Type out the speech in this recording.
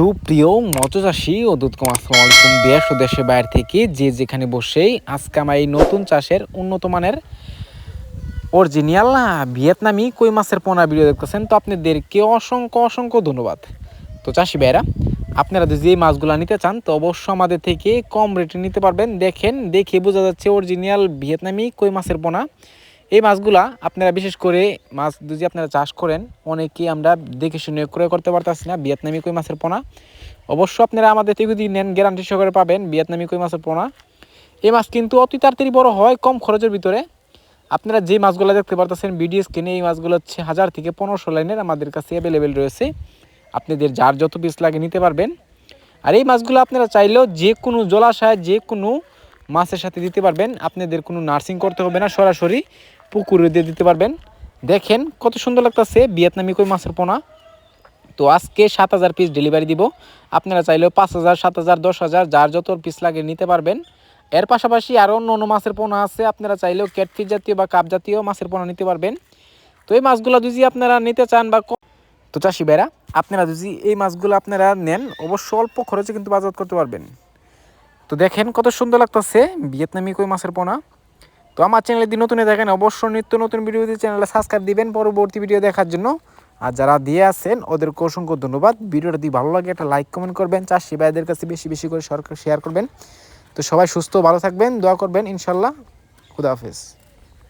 সুপ্রিয় মৎস্যচাষী ও দুধকম আসসালামু আলাইকুম দেশ ও দেশের বাইরে থেকে যে যেখানে বসেই আজকে আমার এই নতুন চাষের উন্নত মানের অরিজিনাল ভিয়েতনামি কই মাছের পোনা ভিডিও দেখতেছেন। তো আপনাদেরকে অসংখ্য অসংখ্য ধন্যবাদ। তো চাষি ভাইরা, আপনারা যদি এই মাছগুলো নিতে চান তো অবশ্যই আমাদের থেকে কম রেটে নিতে পারবেন। দেখে বোঝা যাচ্ছে অরিজিনাল ভিয়েতনামি কই মাছের পোনা। এই মাছগুলা আপনারা বিশেষ করে মাছ যদি আপনারা চাষ করেন, অনেকেই আমরা দেখে শুনে ক্রয় করতে পারতেছি না ভিয়েতনামি কই মাছের পোনা। অবশ্য আপনারা আমাদের থেকে যদি নেন গ্যারান্টি সহকারে পাবেন ভিয়েতনামি কই মাছের পোনা। এই মাছ কিন্তু অতি তাড়াতাড়ি বড় হয় কম খরচের ভিতরে। আপনারা যে মাছগুলো দেখতে পারতেছেন ভিডিও স্ক্রিনে, এই মাছগুলো হচ্ছে 1000 থেকে 1500 লাইনের আমাদের কাছে অ্যাভেলেবেল রয়েছে। আপনাদের যার যত পিস লাগে নিতে পারবেন। আর এই মাছগুলো আপনারা চাইলেও যে কোনো জলাশয় যে কোনো মাছের সাথে দিতে পারবেন। আপনাদের কোনো নার্সিং করতে হবে না, সরাসরি পুকুরে দিয়ে দিতে পারবেন। দেখেন কত সুন্দর লাগতেছে ভিয়েতনামি কই মাছের পোনা। তো আজকে 7000 পিস ডেলিভারি দিব। আপনারা চাইলেও 5000, 7000, 10000 যার যত পিস লাগে নিতে পারবেন। এর পাশাপাশি আরও অন্য মাছের পোনা আছে, আপনারা চাইলেও ক্যাটফিশ জাতীয় বা কাপ জাতীয় মাছের পোনা নিতে পারবেন। তো এই মাছগুলো যদি আপনারা নিতে চান বা তো চাষি ভাইরা, আপনারা যদি এই মাছগুলো আপনারা নেন অবশ্য অল্প খরচে কিন্তু বাজার করতে পারবেন। তো দেখেন কত সুন্দর লাগতেছে ভিয়েতনামি কই মাছের পোনা। তো আমার চ্যানেলে যদি নতুন দেখেন অবশ্যই নিত্য নতুন ভিডিও দিয়ে চ্যানেলে সাবস্ক্রাইব দিবেন পরবর্তী ভিডিও দেখার জন্য। আর যারা দিয়ে আছেন ওদেরকে অসংখ্য ধন্যবাদ। ভিডিওটা যদি ভালো লাগে একটা লাইক কমেন্ট করবেন, চাষি ভাইদের কাছে বেশি বেশি করে শেয়ার করবেন। তো সবাই সুস্থ ভালো থাকবেন, দোয়া করবেন ইনশাল্লাহ। খুদা হাফেজ।